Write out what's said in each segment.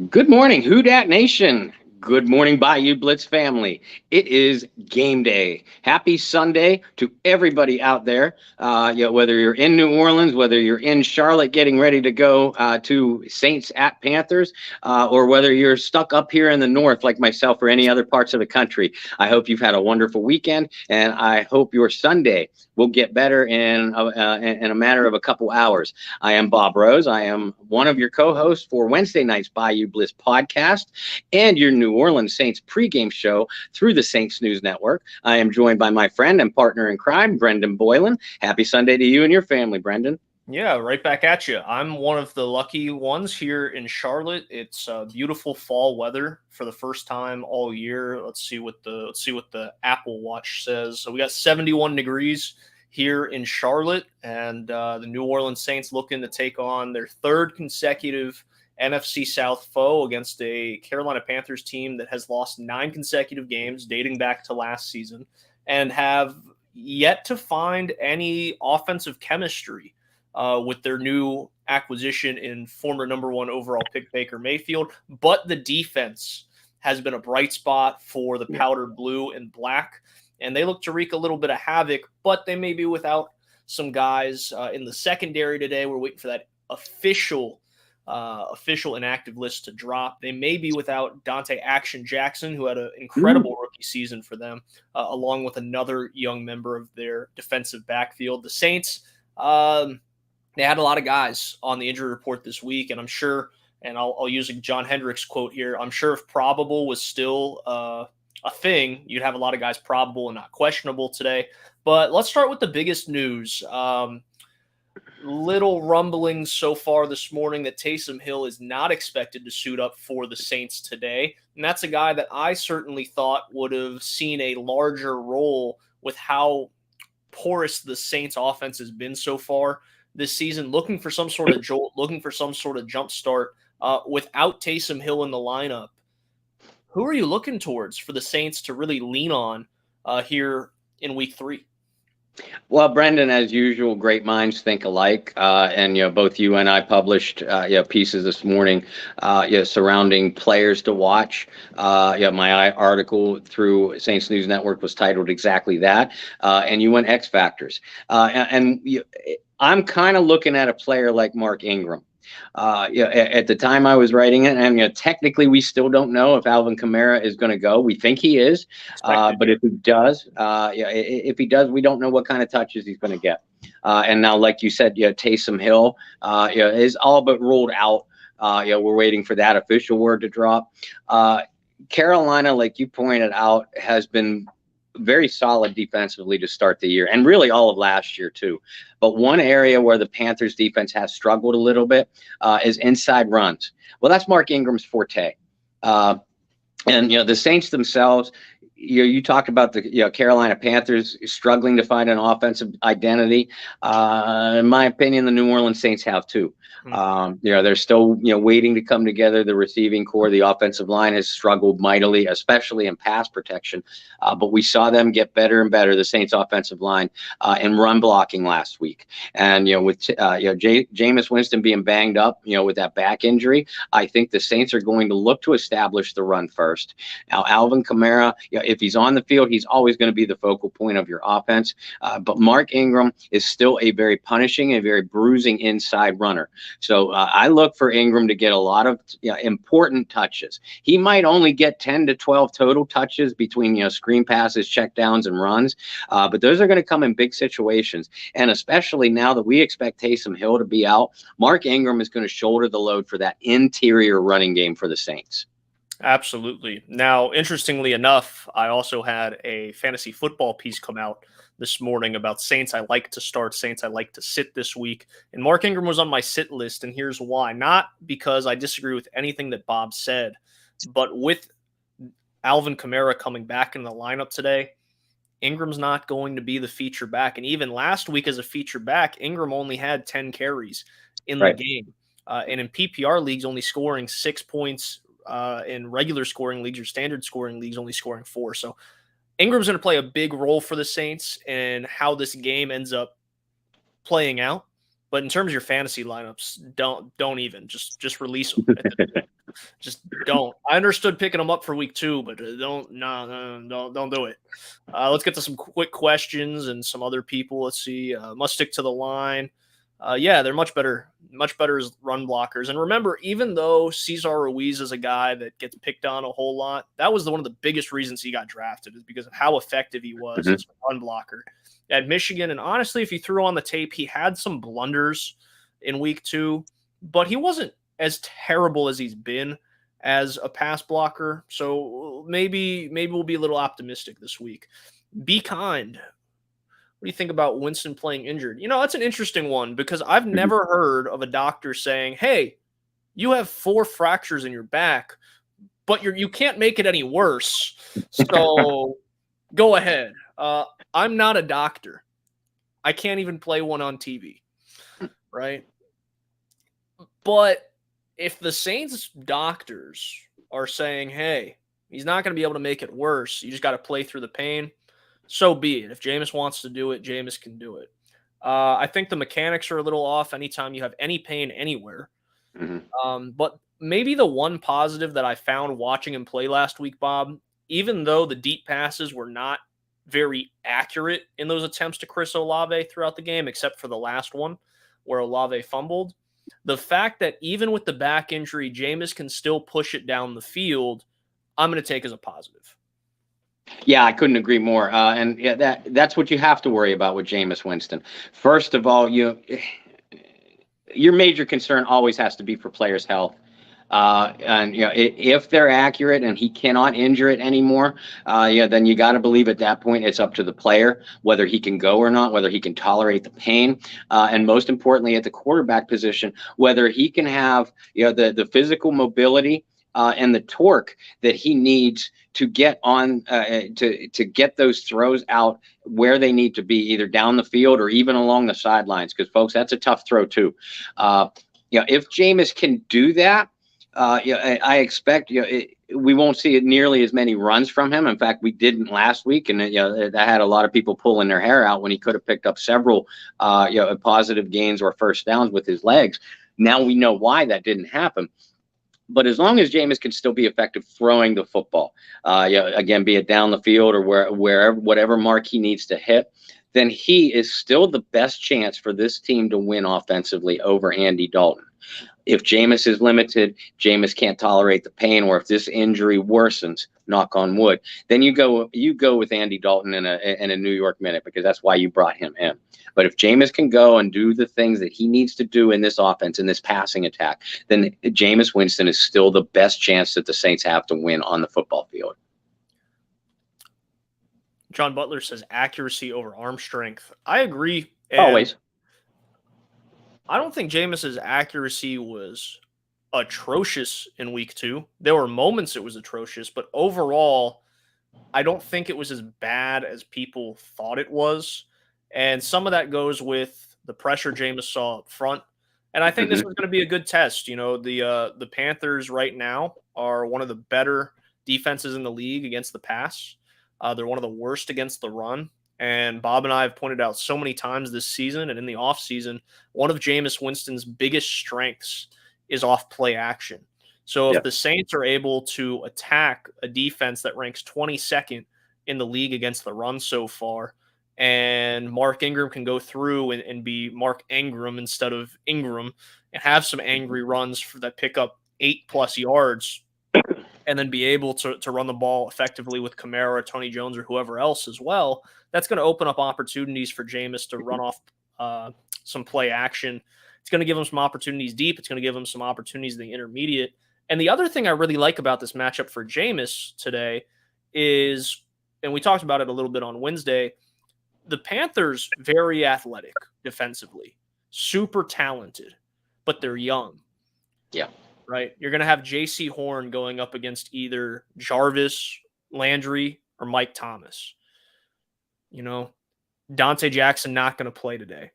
Good morning, Who Dat Nation. Good morning, Bayou Blitz family. It is game day. Happy Sunday to everybody out there. Whether you're in New Orleans, whether you're in Charlotte getting ready to go to Saints at Panthers, or whether you're stuck up here in the north like myself or any other parts of the country. I hope you've had a wonderful weekend, and I hope your Sunday will get better in a matter of a couple hours. I am Bob Rose. I am one of your co-hosts for Wednesday night's Bayou Blitz podcast and your New Orleans Saints pregame show through the Saints News Network. I am joined by my friend and partner in crime, Brendan Boylan. Happy Sunday to you and your family, Brendan. Yeah, right back at you. I'm one of the lucky ones here in Charlotte. It's beautiful fall weather for the first time all year. Let's see what the Apple Watch says. So we got 71 degrees here in Charlotte, and the New Orleans Saints looking to take on their third consecutive NFC South foe against a Carolina Panthers team that has lost 9 consecutive games dating back to last season and have yet to find any offensive chemistry with their new acquisition in former number 1 overall pick Baker Mayfield. But the defense has been a bright spot for the powdered blue and black, and they look to wreak a little bit of havoc, but they may be without some guys in the secondary today. We're waiting for that official inactive list to drop. They may be without Dante Action Jackson, who had an incredible rookie season for them, along with another young member of their defensive backfield. The Saints, they had a lot of guys on the injury report this week, and I'm sure, and I'll use a John Hendricks quote here, I'm sure if probable was still a thing, you'd have a lot of guys probable and not questionable today. But let's start with the biggest news. Little rumblings so far this morning that Taysom Hill is not expected to suit up for the Saints today. And that's a guy that I certainly thought would have seen a larger role with how porous the Saints offense has been so far this season, looking for some sort of jolt, looking for some sort of jump start without Taysom Hill in the lineup. Who are you looking towards for the Saints to really lean on here in week 3? Well, Brendan, as usual, great minds think alike, and both you and I published pieces this morning, surrounding players to watch. My article through Saints News Network was titled exactly that, and you went X factors, I'm kind of looking at a player like Mark Ingram. At the time I was writing it, and technically we still don't know if Alvin Kamara is going to go. We think he is, but if he does, we don't know what kind of touches he's going to get. And now, like you said, Taysom Hill, is all but ruled out. We're waiting for that official word to drop. Carolina, like you pointed out, has been very solid defensively to start the year, and really all of last year too. But one area where the Panthers defense has struggled a little bit is inside runs. Well, that's Mark Ingram's forte. And the Saints themselves, you talked about the Carolina Panthers struggling to find an offensive identity. In my opinion, the New Orleans Saints have too. They're still waiting to come together. The receiving core, the offensive line has struggled mightily, especially in pass protection. But we saw them get better and better, the Saints offensive line, in run blocking last week. And with Jameis Winston being banged up, with that back injury, I think the Saints are going to look to establish the run first. Now, Alvin Kamara, if he's on the field, he's always going to be the focal point of your offense. But Mark Ingram is still a very punishing and very bruising inside runner. So I look for Ingram to get a lot of important touches. He might only get 10 to 12 total touches between screen passes, checkdowns, and runs, but those are going to come in big situations. And especially now that we expect Taysom Hill to be out, Mark Ingram is going to shoulder the load for that interior running game for the Saints. Absolutely. Now, interestingly enough, I also had a fantasy football piece come out this morning about Saints I like to start, Saints I like to sit this week. And Mark Ingram was on my sit list, and here's why. Not because I disagree with anything that Bob said, but with Alvin Kamara coming back in the lineup today, Ingram's not going to be the feature back. And even last week as a feature back, Ingram only had 10 carries in the game. And in PPR leagues, only scoring 6 points. In regular scoring leagues or standard scoring leagues, only scoring 4. So Ingram's going to play a big role for the Saints and how this game ends up playing out. But in terms of your fantasy lineups, don't even just release them. Just don't. I understood picking them up for week 2, but don't do it. Let's get to some quick questions and some other people. Let's see. Must stick to the line. Yeah, they're much better as run blockers. And remember, even though Cesar Ruiz is a guy that gets picked on a whole lot, that was one of the biggest reasons he got drafted, is because of how effective he was as a run blocker at Michigan. And honestly, if you threw on the tape, he had some blunders in week 2, but he wasn't as terrible as he's been as a pass blocker. So maybe we'll be a little optimistic this week. Be kind. What do you think about Winston playing injured? That's an interesting one, because I've never heard of a doctor saying, hey, you have 4 fractures in your back, but you can't make it any worse. So go ahead. I'm not a doctor. I can't even play one on TV, right? But if the Saints doctors are saying, hey, he's not going to be able to make it worse, you just got to play through the pain, so be it. If Jameis wants to do it, Jameis can do it. I think the mechanics are a little off anytime you have any pain anywhere. But maybe the one positive that I found watching him play last week, Bob, even though the deep passes were not very accurate in those attempts to Chris Olave throughout the game, except for the last one where Olave fumbled, the fact that even with the back injury, Jameis can still push it down the field, I'm going to take as a positive. Yeah, I couldn't agree more. And yeah, that's what you have to worry about with Jameis Winston. First of all, your major concern always has to be for players' health. And if they're accurate and he cannot injure it anymore, then you got to believe at that point it's up to the player whether he can go or not, whether he can tolerate the pain, and most importantly at the quarterback position, whether he can have the physical mobility and the torque that he needs to get on to get those throws out where they need to be, either down the field or even along the sidelines. Because folks, that's a tough throw too. If Jameis can do that, I expect we won't see nearly as many runs from him. In fact, we didn't last week, and that had a lot of people pulling their hair out when he could have picked up several positive gains or first downs with his legs. Now we know why that didn't happen. But as long as Jameis can still be effective throwing the football, again, be it down the field or wherever, whatever mark he needs to hit, then he is still the best chance for this team to win offensively over Andy Dalton. If Jameis is limited, Jameis can't tolerate the pain, or if this injury worsens, knock on wood, then you go with Andy Dalton in a New York minute, because that's why you brought him in. But if Jameis can go and do the things that he needs to do in this offense, in this passing attack, then Jameis Winston is still the best chance that the Saints have to win on the football field. John Butler says accuracy over arm strength. I agree. Always. I don't think Jameis's accuracy was atrocious in week 2. There were moments it was atrocious, but overall, I don't think it was as bad as people thought it was. And some of that goes with the pressure Jameis saw up front. And I think this was going to be a good test. The Panthers right now are one of the better defenses in the league against the pass. They're one of the worst against the run. And Bob and I have pointed out so many times this season and in the offseason, one of Jameis Winston's biggest strengths is off play action. So if the Saints are able to attack a defense that ranks 22nd in the league against the run so far, and Mark Ingram can go through and be Mark Ingram instead of Ingram and have some angry runs that pick up 8+ yards, and then be able to run the ball effectively with Kamara, Tony Jones, or whoever else as well, that's going to open up opportunities for Jameis to run off some play action. It's going to give him some opportunities deep. It's going to give him some opportunities in the intermediate. And the other thing I really like about this matchup for Jameis today is, and we talked about it a little bit on Wednesday, the Panthers, very athletic defensively, super talented, but they're young. Yeah. Right? You're going to have J.C. Horn going up against either Jarvis, Landry, or Mike Thomas. Dante Jackson not going to play today.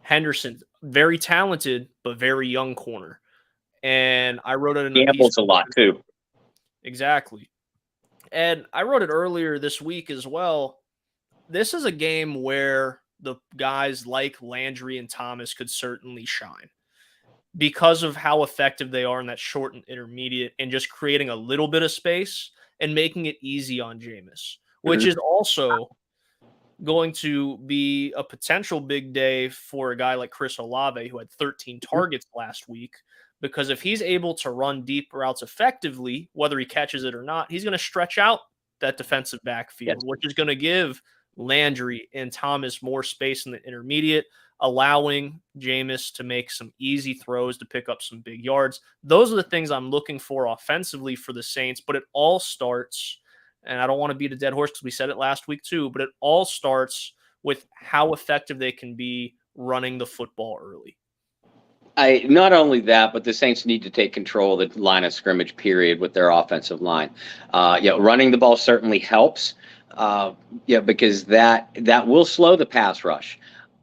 Henderson, very talented, but very young corner. And I wrote it in Campbell's a lot too. Exactly. And I wrote it earlier this week as well. This is a game where the guys like Landry and Thomas could certainly shine because of how effective they are in that short and intermediate and just creating a little bit of space and making it easy on Jameis, which is also going to be a potential big day for a guy like Chris Olave, who had 13 targets last week, because if he's able to run deep routes effectively, whether he catches it or not, he's going to stretch out that defensive backfield, which is going to give Landry and Thomas more space in the intermediate, allowing Jameis to make some easy throws to pick up some big yards. Those are the things I'm looking for offensively for the Saints, but it all starts, and I don't want to beat a dead horse because we said it last week too, but it all starts with how effective they can be running the football early. Not only that, but the Saints need to take control of the line of scrimmage, period, with their offensive line. Running the ball certainly helps, because that will slow the pass rush.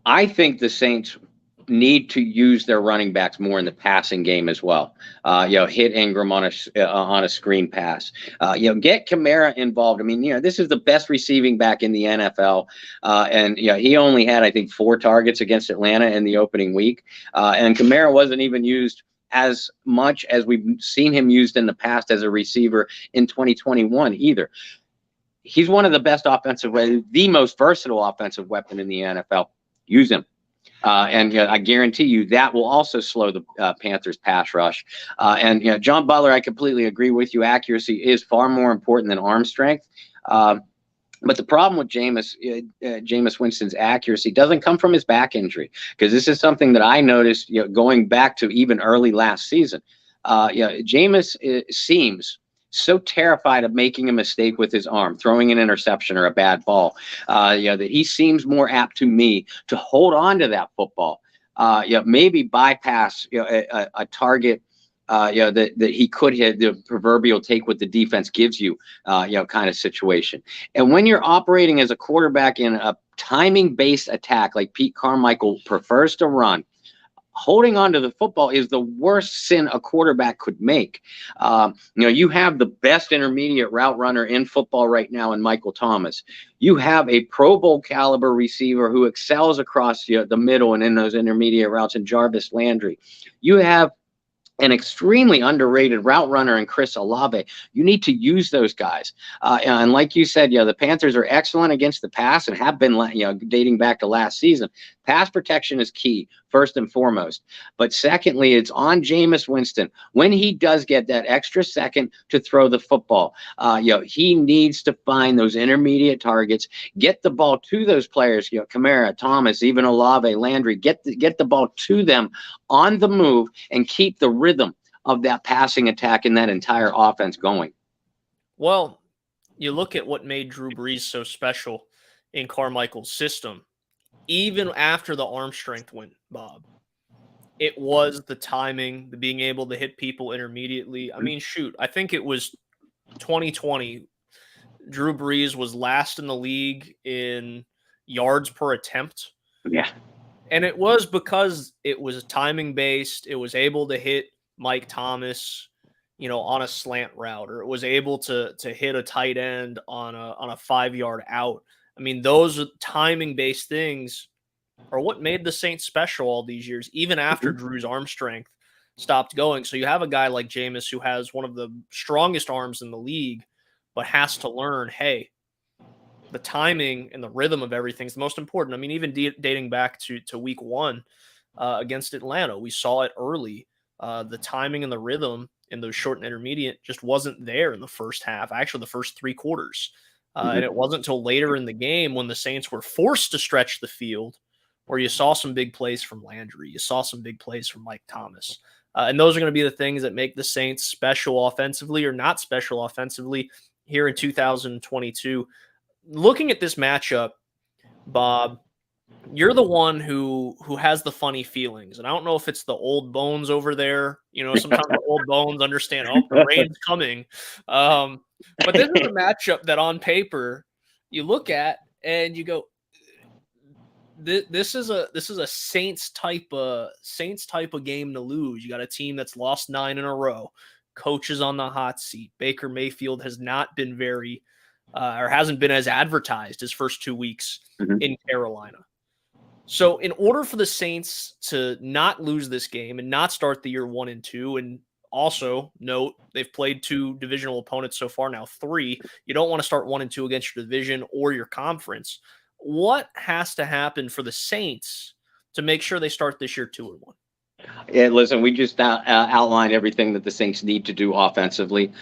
I think the Saints need to use their running backs more in the passing game as well. Hit Ingram on a screen pass. Get Kamara involved. I mean, this is the best receiving back in the NFL, and he only had, I think, 4 targets against Atlanta in the opening week, and Kamara wasn't even used as much as we've seen him used in the past as a receiver in 2021 either. He's one of the best the most versatile offensive weapon in the NFL. Use him. And I guarantee you that will also slow the Panthers pass rush. And John Butler, I completely agree with you. Accuracy is far more important than arm strength. But the problem with Jameis Winston's accuracy doesn't come from his back injury, because this is something that I noticed going back to even early last season. Jameis seems so terrified of making a mistake with his arm, throwing an interception or a bad ball, that he seems more apt to me to hold on to that football, maybe bypass a target, that he could hit, the proverbial take what the defense gives you, kind of situation. And when you're operating as a quarterback in a timing-based attack like Pete Carmichael prefers to run, holding on to the football is the worst sin a quarterback could make. You have the best intermediate route runner in football right now in Michael Thomas. You have a Pro Bowl caliber receiver who excels across the middle and in those intermediate routes in Jarvis Landry. You have an extremely underrated route runner in Chris Olave. You need to use those guys. And like you said, the Panthers are excellent against the pass and have been, dating back to last season. Pass protection is key, first and foremost. But secondly, it's on Jameis Winston. When he does get that extra second to throw the football, he needs to find those intermediate targets, get the ball to those players, Kamara, Thomas, even Olave, Landry, get the ball to them on the move and keep the rhythm of that passing attack and that entire offense going. Well, you look at what made Drew Brees so special in Carmichael's system. Even after the arm strength went, Bob, it was the timing, the being able to hit people intermediately. I mean, shoot, I think it was 2020. Drew Brees was last in the league in yards per attempt. Yeah. And it was because it was timing based. It was able to hit Mike Thomas, on a slant route, or it was able to hit a tight end on a 5-yard out. I mean, those timing-based things are what made the Saints special all these years, even after Drew's arm strength stopped going. So you have a guy like Jameis who has one of the strongest arms in the league, but has to learn, hey, the timing and the rhythm of everything is the most important. I mean, even dating back to week 1 against Atlanta, we saw it early. The timing and the rhythm in those short and intermediate just wasn't there in the first half, actually the first 3 quarters. And it wasn't until later in the game when the Saints were forced to stretch the field where you saw some big plays from Landry. You saw some big plays from Mike Thomas. And those are going to be the things that make the Saints special offensively or not special offensively here in 2022. Looking at this matchup, Bob, you're the one who has the funny feelings. And I don't know if it's the old bones over there. Sometimes the old bones understand, the rain's coming. But this is a matchup that on paper you look at and you go, this is a Saints type of game to lose. You got a team that's lost 9 in a row. Coach is on the hot seat. Baker Mayfield has not been or hasn't been as advertised his first 2 weeks in Carolina. So in order for the Saints to not lose this game and not start the year 1-2, and also note they've played 2 divisional opponents so far, now 3, you don't want to start 1-2 against your division or your conference. What has to happen for the Saints to make sure they start this year 2-1? Yeah, listen, we just outlined everything that the Saints need to do offensively.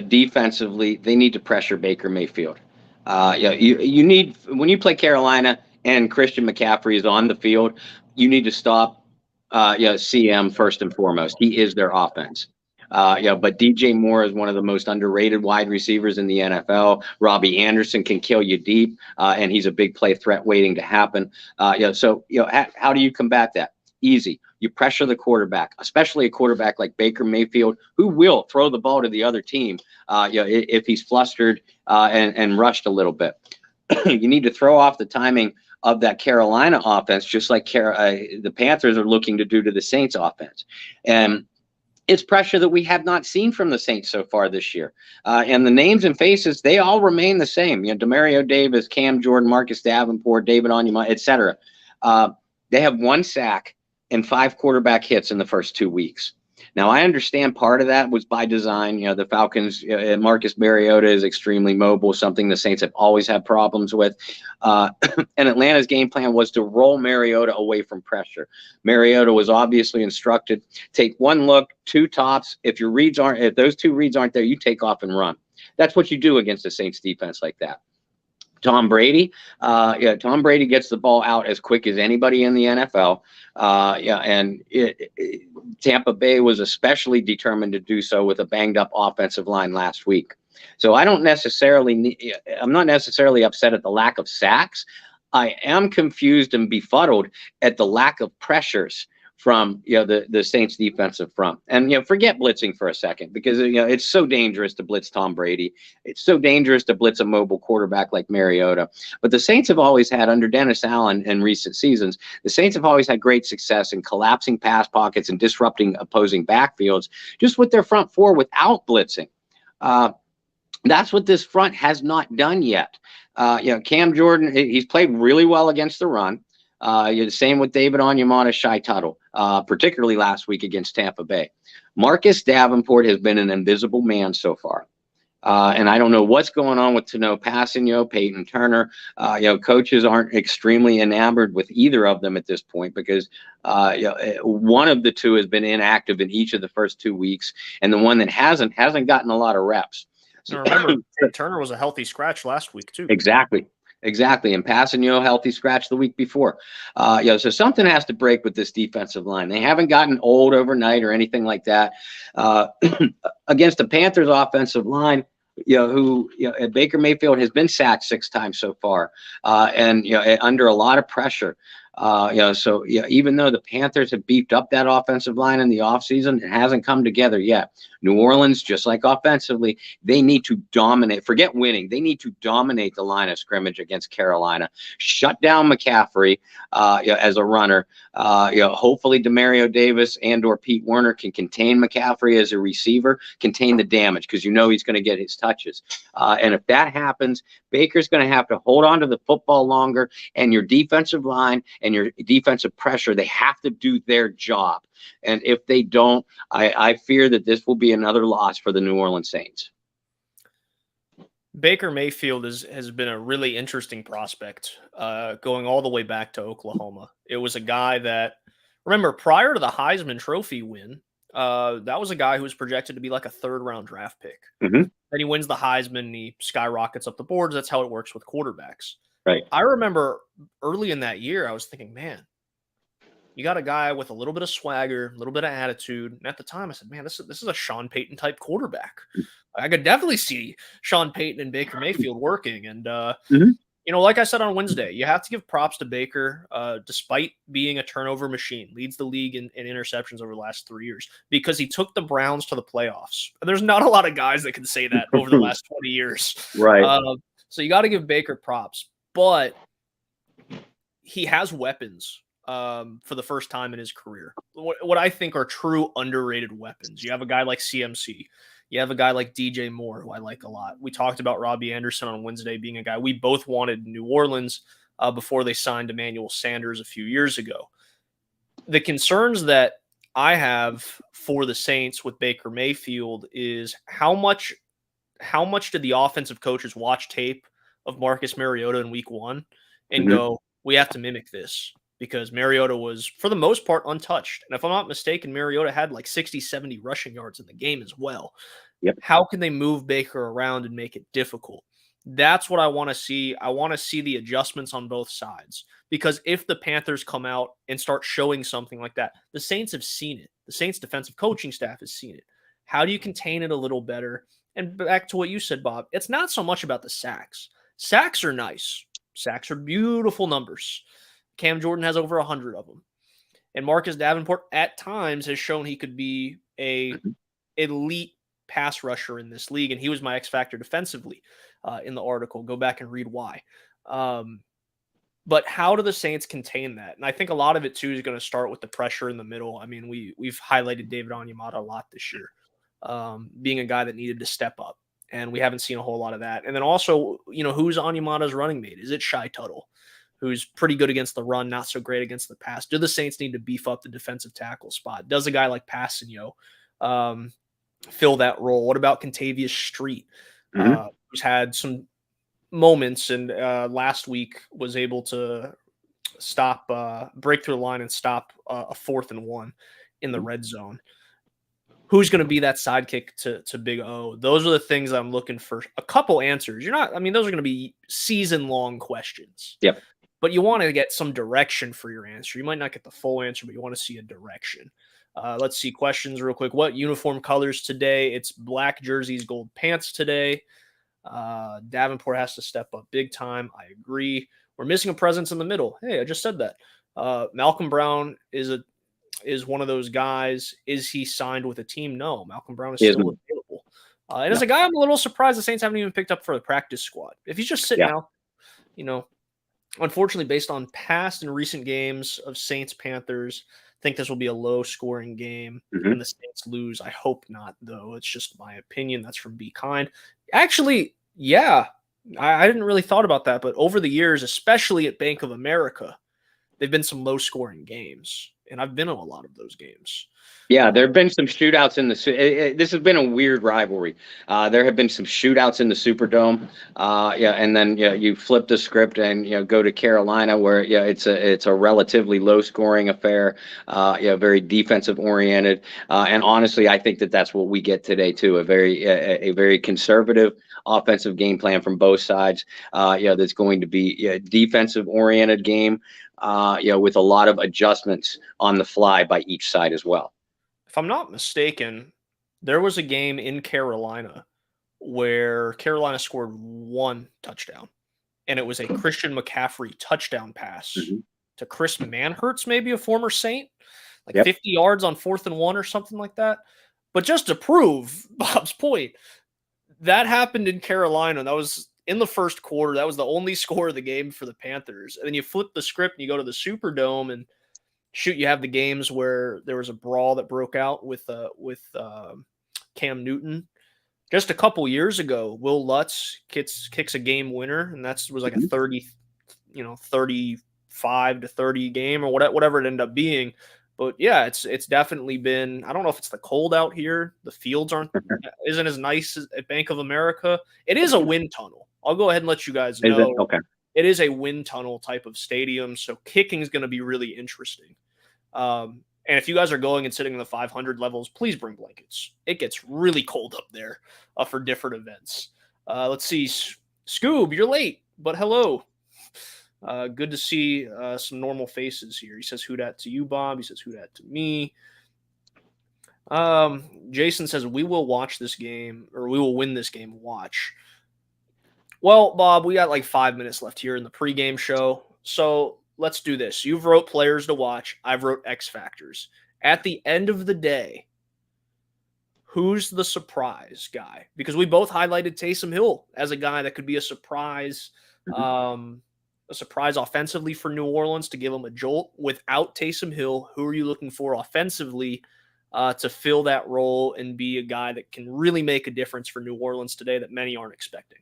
Defensively, they need to pressure Baker Mayfield. You need, when you play Carolina and Christian McCaffrey is on the field, you need to stop CM first and foremost. He is their offense. But DJ Moore is one of the most underrated wide receivers in the NFL. Robbie Anderson can kill you deep, and he's a big play threat waiting to happen. How do you combat that? Easy. You pressure the quarterback, especially a quarterback like Baker Mayfield, who will throw the ball to the other team if he's flustered and rushed a little bit. You need to throw off the timing of that Carolina offense, just like the Panthers are looking to do to the Saints offense. And it's pressure that we have not seen from the Saints so far this year. And the names and faces, they all remain the same. Demario Davis, Cam Jordan, Marcus Davenport, David Onyema, et cetera. They have 1 sack and 5 quarterback hits in the first 2 weeks. Now, I understand part of that was by design. The Falcons, Marcus Mariota is extremely mobile, something the Saints have always had problems with. And Atlanta's game plan was to roll Mariota away from pressure. Mariota was obviously instructed, take 1 look, 2 tops. If those 2 reads aren't there, you take off and run. That's what you do against a Saints defense like that. Tom Brady gets the ball out as quick as anybody in the NFL. Tampa Bay was especially determined to do so with a banged up offensive line last week. So I'm not necessarily upset at the lack of sacks. I am confused and befuddled at the lack of pressures from the Saints defensive front. And forget blitzing for a second, because it's so dangerous to blitz Tom Brady. It's so dangerous to blitz a mobile quarterback like Mariota. But the Saints have always had, under Dennis Allen in recent seasons, the Saints have always had great success in collapsing pass pockets and disrupting opposing backfields just with their front 4 without blitzing. That's what this front has not done yet. Cam Jordan, he's played really well against the run. The same with David Onyemata, Shy Tuttle, particularly last week against Tampa Bay. Marcus Davenport has been an invisible man so far. And I don't know what's going on with Tano Passanio, Peyton Turner. Coaches aren't extremely enamored with either of them at this point, because one of the 2 has been inactive in each of the first 2 weeks, and the one that hasn't gotten a lot of reps. So remember, Turner was a healthy scratch last week too. Exactly. And Passanio healthy scratch the week before. So something has to break with this defensive line. They haven't gotten old overnight or anything like that. Against the Panthers offensive line, Baker Mayfield has been sacked 6 times so far, and under a lot of pressure. Even though the Panthers have beefed up that offensive line in the offseason, it hasn't come together yet. New Orleans, just like offensively, they need to dominate. Forget winning. They need to dominate the line of scrimmage against Carolina. Shut down McCaffrey as a runner. Hopefully Demario Davis and or Pete Werner can contain McCaffrey as a receiver, contain the damage, because he's going to get his touches. And if that happens, Baker's going to have to hold on to the football longer, and your defensive line and your defensive pressure, they have to do their job. And if they don't, I fear that this will be another loss for the New Orleans Saints. Baker Mayfield has been a really interesting prospect, going all the way back to Oklahoma. It was a guy that, remember, prior to the Heisman Trophy win, that was a guy who was projected to be like a 3rd-round draft pick. Mm-hmm. Then he wins the Heisman and he skyrockets up the boards. That's how it works with quarterbacks. Right. I remember early in that year, I was thinking, man, you got a guy with a little bit of swagger, a little bit of attitude. And at the time, I said, man, this is a Sean Payton type quarterback. I could definitely see Sean Payton and Baker Mayfield working. And, like I said on Wednesday, you have to give props to Baker, despite being a turnover machine, leads the league in interceptions over the last 3 years, because he took the Browns to the playoffs. And there's not a lot of guys that can say that over the last 20 years. Right. So you got to give Baker props. But he has weapons for the first time in his career. What I think are true underrated weapons. You have a guy like CMC. You have a guy like DJ Moore, who I like a lot. We talked about Robbie Anderson on Wednesday being a guy we both wanted in New Orleans. before they signed Emmanuel Sanders a few years ago. The concerns that I have for the Saints with Baker Mayfield is how much did the offensive coaches watch tape of Marcus Mariota in week 1 and go, we have to mimic this, because Mariota was, for the most part, untouched. And if I'm not mistaken, Mariota had like 60, 70 rushing yards in the game as well. Yep. How can they move Baker around and make it difficult? That's what I want to see. I want to see the adjustments on both sides, because if the Panthers come out and start showing something like that, the Saints have seen it. The Saints defensive coaching staff has seen it. How do you contain it a little better? And back to what you said, Bob, it's not so much about the sacks. Sacks are nice. Sacks are beautiful numbers. Cam Jordan has over 100 of them. And Marcus Davenport at times has shown he could be a elite pass rusher in this league. And he was my X factor defensively in the article. Go back and read why. But how do the Saints contain that? And I think a lot of it, too, is going to start with the pressure in the middle. I mean, we've highlighted David Onyemata a lot this year, being a guy that needed to step up. And we haven't seen a whole lot of that. And then also, who's Onyemata's running mate? Is it Shai Tuttle, who's pretty good against the run, not so great against the pass? Do the Saints need to beef up the defensive tackle spot? Does a guy like Passanio fill that role? What about Contavious Street, who's had some moments and last week was able to break through the line and stop a 4th and 1 in the red zone? Who's going to be that sidekick to Big O? Those are the things I'm looking for a couple answers. Those are going to be season-long questions. Yep. But you want to get some direction for your answer. You might not get the full answer, but you want to see a direction. Let's see questions real quick. What uniform colors today? It's black jerseys, gold pants today. Davenport has to step up big time. I agree. We're missing a presence in the middle. Hey, I just said that. Malcolm Brown is one of those guys. Is he signed with a team? No, Malcolm Brown is still available. And as a guy, I'm a little surprised the Saints haven't even picked up for the practice squad. If he's just sitting out, unfortunately, based on past and recent games of Saints-Panthers, I think this will be a low-scoring game and the Saints lose. I hope not, though. It's just my opinion. That's from Be Kind. Actually, yeah, I didn't really thought about that, but over the years, especially at Bank of America, they've been some low-scoring games, and I've been in a lot of those games. Yeah, there have been some shootouts in this has been a weird rivalry. There have been some shootouts in the Superdome. And then you flip the script and go to Carolina, where it's a relatively low scoring affair. Very defensive oriented. And honestly, I think that's what we get today too. A very conservative offensive game plan from both sides. That's going to be a defensive oriented game. With a lot of adjustments on the fly by each side as well. If I'm not mistaken, there was a game in Carolina where Carolina scored 1 touchdown, and it was a Christian McCaffrey touchdown pass to Chris Manhertz, maybe a former Saint, 50 yards on 4th and 1 or something like that. But just to prove Bob's point, that happened in Carolina. That was in the first quarter. That was the only score of the game for the Panthers. And then you flip the script and you go to the Superdome and you have the games where there was a brawl that broke out with Cam Newton. Just a couple years ago, Will Lutz kicks a game winner, and that was like a 35-30 game or whatever it ended up being. But yeah, it's definitely been. I don't know if it's the cold out here. The fields isn't as nice as at Bank of America. It is a wind tunnel. I'll go ahead and let you guys know. Is it? Okay. It is a wind tunnel type of stadium, so kicking is going to be really interesting. And if you guys are going and sitting in the 500 levels, please bring blankets. It gets really cold up there for different events. Let's see. Scoob, you're late, but hello. Good to see some normal faces here. He says, who dat to you, Bob? He says, who dat to me? Jason says, we will watch this game, or we will win this game. Watch. Well, Bob, we got like 5 minutes left here in the pregame show. So let's do this. You've wrote players to watch. I've wrote X factors. At the end of the day, who's the surprise guy? Because we both highlighted Taysom Hill as a guy that could be a surprise offensively for New Orleans to give them a jolt. Without Taysom Hill, who are you looking for offensively to fill that role and be a guy that can really make a difference for New Orleans today that many aren't expecting?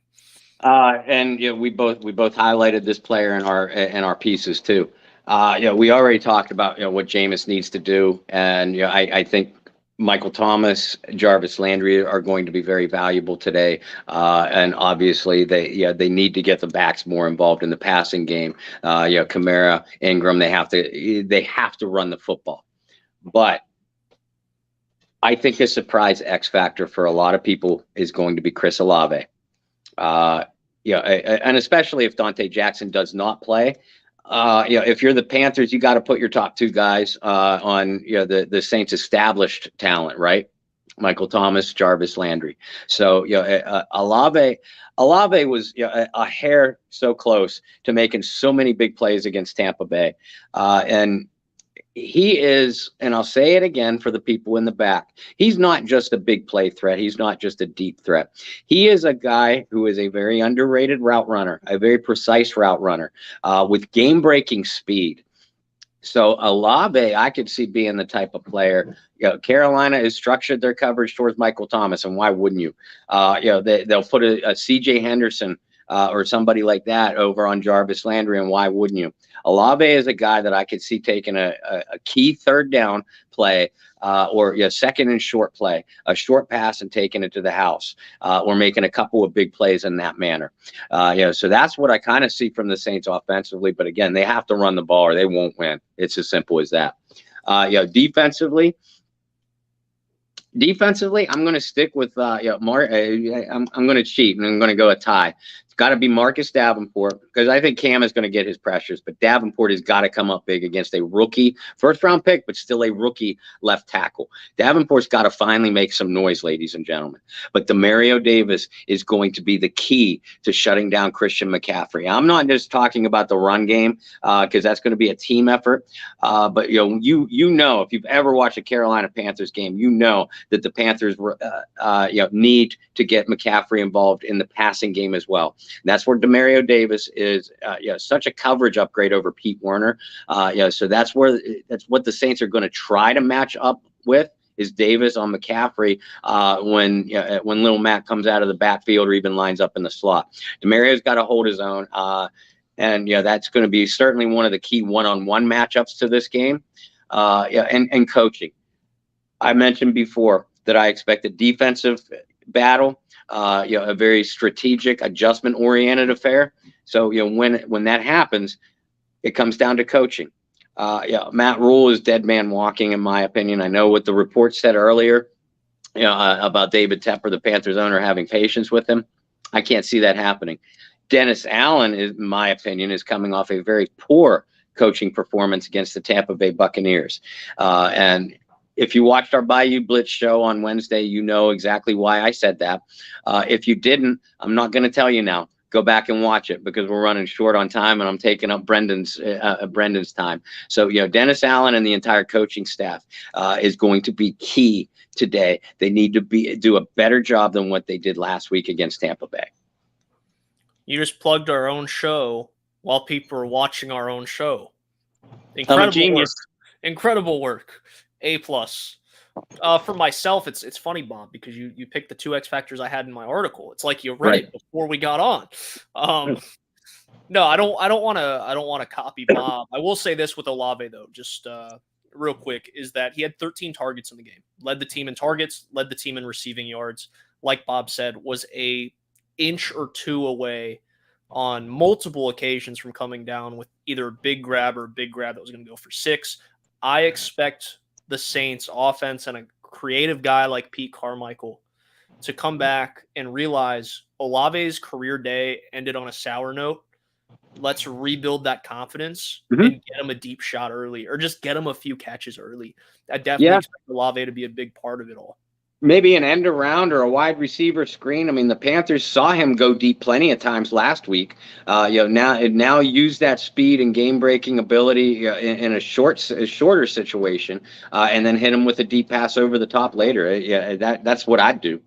And we both highlighted this player in our pieces too. We already talked about what Jameis needs to do, and I think Michael Thomas, Jarvis Landry are going to be very valuable today. And obviously they need to get the backs more involved in the passing game. Kamara, Ingram, they have to run the football. But I think a surprise X factor for a lot of people is going to be Chris Olave. And especially if Dante Jackson does not play. If you're the Panthers, you got to put your top two guys on the Saints' established talent, right? Michael Thomas, Jarvis Landry. So Olave was a hair so close to making so many big plays against Tampa Bay, and he is, and I'll say it again for the people in the back, he's not just a big play threat. He's not just a deep threat. He is a guy who is a very underrated route runner, a very precise route runner with game-breaking speed. So Olave, I could see being the type of player. Carolina has structured their coverage towards Michael Thomas, and why wouldn't you? They'll put a C.J. Henderson or somebody like that over on Jarvis Landry, and why wouldn't you? Olave is a guy that I could see taking a key third down play or second and short play, a short pass and taking it to the house or making a couple of big plays in that manner. So that's what I kind of see from the Saints offensively. But again, they have to run the ball or they won't win. It's as simple as that. Defensively, I'm going to stick with I'm going to cheat and I'm going to go a tie. It's got to be Marcus Davenport because I think Cam is going to get his pressures, but Davenport has got to come up big against a rookie first-round pick, but still a rookie left tackle. Davenport's got to finally make some noise, ladies and gentlemen. But Demario Davis is going to be the key to shutting down Christian McCaffrey. I'm not just talking about the run game because that's going to be a team effort. But you know, if you've ever watched a Carolina Panthers game, you know that the Panthers need to get McCaffrey involved in the passing game as well. And that's where Demario Davis is such a coverage upgrade over Pete Werner. So that's what the Saints are going to try to match up with is Davis on McCaffrey when little Matt comes out of the backfield or even lines up in the slot. Demario's got to hold his own. And that's going to be certainly one of the key one-on-one matchups to this game. And coaching. I mentioned before that I expect a defensive battle, a very strategic, adjustment-oriented affair. So, when that happens, it comes down to coaching. Matt Rule is dead man walking, in my opinion. I know what the report said earlier, about David Tepper, the Panthers owner, having patience with him. I can't see that happening. Dennis Allen, in my opinion, is coming off a very poor coaching performance against the Tampa Bay Buccaneers. And if you watched our Bayou Blitz show on Wednesday, you know exactly why I said that. If you didn't, I'm not going to tell you now. Go back and watch it because we're running short on time and I'm taking up Brendan's time. So, Dennis Allen and the entire coaching staff is going to be key today. They need to do a better job than what they did last week against Tampa Bay. You just plugged our own show while people are watching our own show. Incredible work. Incredible work. A+. For myself, it's funny, Bob, because you picked the two X factors I had in my article. It's like you read it before we got on. No, I don't want to copy Bob. I will say this with Olave though, just real quick, is that he had 13 targets in the game, led the team in targets, led the team in receiving yards. Like Bob said, was a inch or two away on multiple occasions from coming down with either a big grab or a big grab that was going to go for 6. I expect the Saints offense and a creative guy like Pete Carmichael to come back and realize Olave's career day ended on a sour note. Let's rebuild that confidence and get him a deep shot early or just get him a few catches early. I definitely expect Olave to be a big part of it all. Maybe an end around or a wide receiver screen. I mean, the Panthers saw him go deep plenty of times last week. Now use that speed and game-breaking ability in a shorter situation, and then hit him with a deep pass over the top later. That's what I'd do.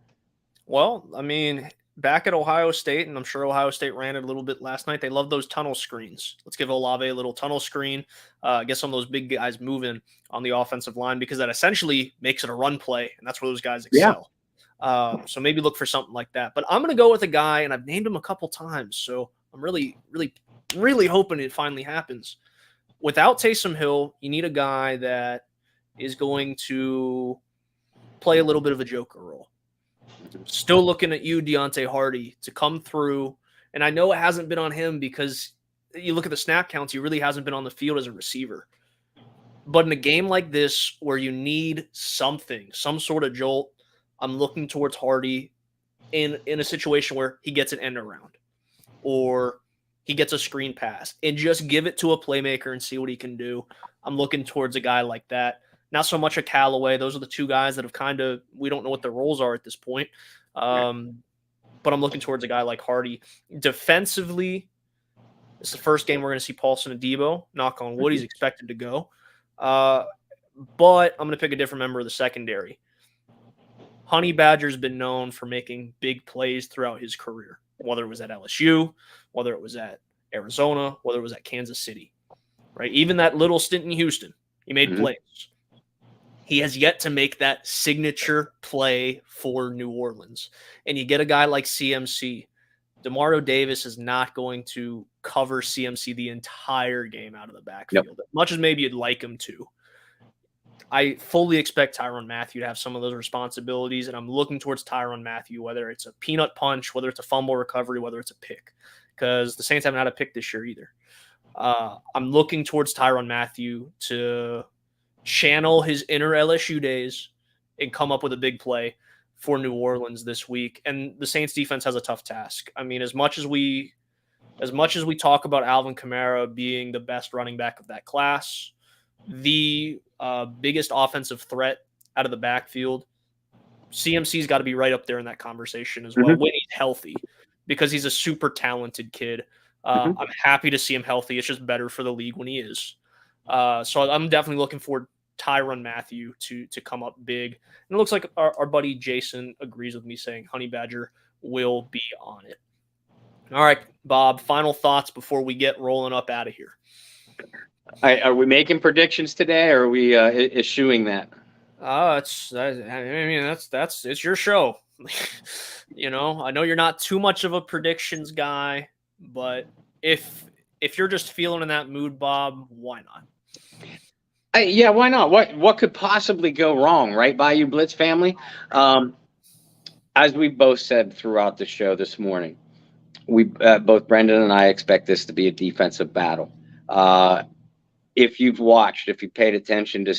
Well, I mean, back at Ohio State, and I'm sure Ohio State ran it a little bit last night, they love those tunnel screens. Let's give Olave a little tunnel screen, get some of those big guys moving on the offensive line because that essentially makes it a run play, and that's where those guys excel. So maybe look for something like that. But I'm going to go with a guy, and I've named him a couple times, so I'm really, really, really hoping it finally happens. Without Taysom Hill, you need a guy that is going to play a little bit of a joker role. Still looking at you, Deontay Hardy, to come through. And I know it hasn't been on him because you look at the snap counts, he really hasn't been on the field as a receiver. But in a game like this where you need something, some sort of jolt, I'm looking towards Hardy in a situation where he gets an end around or he gets a screen pass and just give it to a playmaker and see what he can do. I'm looking towards a guy like that. Not so much a Callaway. Those are the two guys that have we don't know what their roles are at this point. But I'm looking towards a guy like Hardy. Defensively, it's the first game we're going to see Paulson Adebo. Knock on wood, he's expected to go. But I'm going to pick a different member of the secondary. Honey Badger's been known for making big plays throughout his career, whether it was at LSU, whether it was at Arizona, whether it was at Kansas City, right? Even that little stint in Houston, he made plays. He has yet to make that signature play for New Orleans. And you get a guy like CMC. DeMario Davis is not going to cover CMC the entire game out of the backfield, as much as maybe you'd like him to. I fully expect Tyrann Mathieu to have some of those responsibilities, and I'm looking towards Tyrann Mathieu, whether it's a peanut punch, whether it's a fumble recovery, whether it's a pick, because the Saints haven't had a pick this year either. I'm looking towards Tyrann Mathieu to channel his inner LSU days and come up with a big play for New Orleans this week. And the Saints defense has a tough task. I mean, as much as we talk about Alvin Kamara being the best running back of that class, the biggest offensive threat out of the backfield, CMC's got to be right up there in that conversation as well when he's healthy, because he's a super talented kid. I'm happy to see him healthy. It's just better for the league when he is. So I'm definitely looking forward Tyrann Mathieu to come up big. And it looks like our buddy Jason agrees with me saying Honey Badger will be on it. All right, Bob, final thoughts before we get rolling up out of here. Are we making predictions today, or are we eschewing that? It's your show. I know you're not too much of a predictions guy, but if you're just feeling in that mood, Bob, why not? Yeah, why not? What could possibly go wrong, right, Bayou Blitz family? As we both said throughout the show this morning, we both Brendan and I expect this to be a defensive battle. If you paid attention to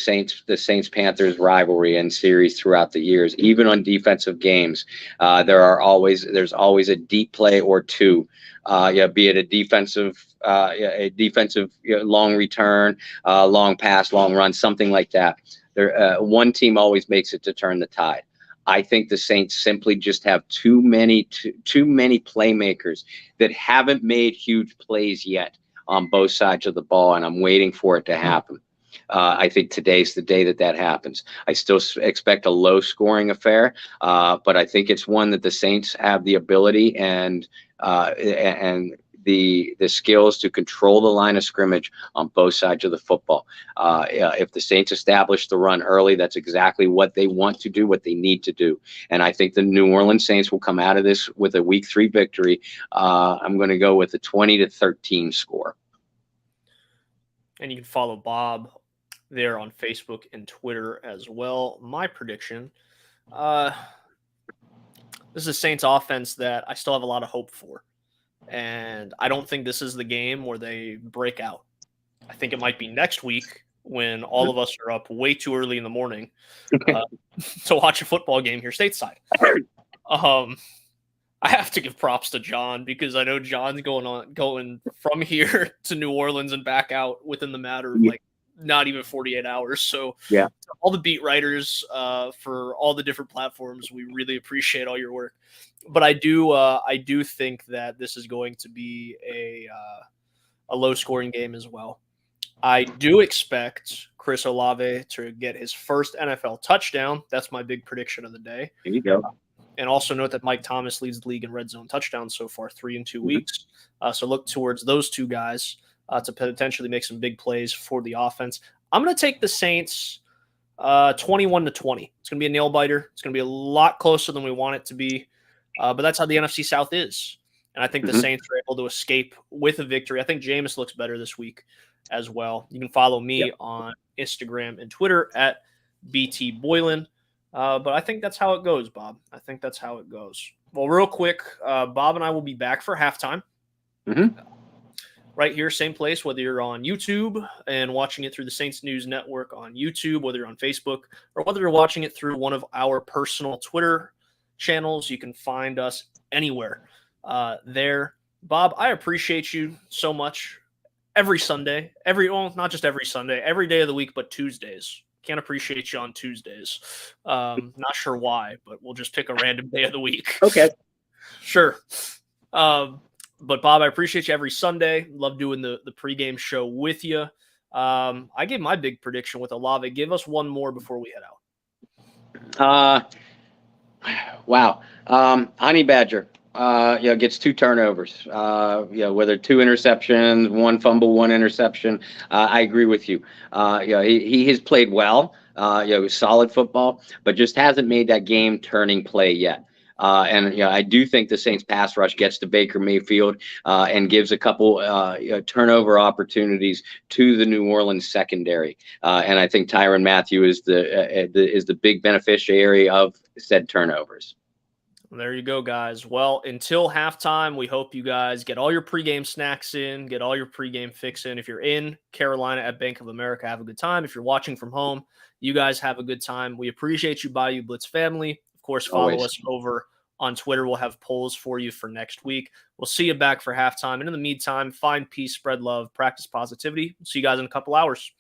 the Saints Panthers rivalry and series throughout the years, even on defensive games, there's always a deep play or two. Be it a defensive long return, long pass, long run, something like that. One team always makes it to turn the tide. I think the Saints simply just have too many playmakers that haven't made huge plays yet on both sides of the ball, and I'm waiting for it to happen. I think today's the day that happens. I still expect a low-scoring affair, but I think it's one that the Saints have the ability and the skills to control the line of scrimmage on both sides of the football. If the Saints establish the run early, that's exactly what they want to do, what they need to do. And I think the New Orleans Saints will come out of this with a Week 3 victory. I'm going to go with a 20-13 score. And you can follow Bob there on Facebook and Twitter as well. My prediction, this is a Saints offense that I still have a lot of hope for. And I don't think this is the game where they break out. I think it might be next week when all of us are up way too early in the morning to watch a football game here stateside. I have to give props to John because I know John's going from here to New Orleans and back out within the matter of like not even 48 hours. So yeah, all the beat writers for all the different platforms, we really appreciate all your work. But I do think that this is going to be a low-scoring game as well. I do expect Chris Olave to get his first NFL touchdown. That's my big prediction of the day. There you go. And also note that Mike Thomas leads the league in red zone touchdowns so far, 3 in 2 weeks. So look towards those two guys to potentially make some big plays for the offense. I'm going to take the Saints 21-20. It's going to be a nail biter. It's going to be a lot closer than we want it to be. But that's how the NFC South is. And I think the Saints are able to escape with a victory. I think Jameis looks better this week as well. You can follow me on Instagram and Twitter at BT Boylan. But I think that's how it goes, Bob. I think that's how it goes. Well, real quick, Bob and I will be back for halftime. Right here, same place, whether you're on YouTube and watching it through the Saints News Network on YouTube, whether you're on Facebook, or whether you're watching it through one of our personal Twitter channels. You can find us anywhere there. Bob, I appreciate you so much every Sunday, not just every Sunday, every day of the week, but Tuesdays. Can't appreciate you on Tuesdays. Not sure why, but we'll just pick a random day of the week. Okay. Sure. But Bob, I appreciate you every Sunday. Love doing the pregame show with you. I gave my big prediction with Olave. Give us one more before we head out. Wow. Honey Badger, gets 2 turnovers. Whether 2 interceptions, 1 fumble, 1 interception. I agree with you. He has played well. Solid football, but just hasn't made that game-turning play yet. I do think the Saints pass rush gets to Baker Mayfield and gives a couple turnover opportunities to the New Orleans secondary. And I think Tyrann Mathieu is the big beneficiary of said turnovers. There you go, guys. Well, until halftime, we hope you guys get all your pregame snacks in, get all your pregame fix in. If you're in Carolina at Bank of America, have a good time. If you're watching from home, you guys have a good time. We appreciate you, Bayou Blitz family. Of course, follow us over on Twitter. We'll have polls for you for next week. We'll see you back for halftime. And in the meantime, find peace, spread love, practice positivity. See you guys in a couple hours.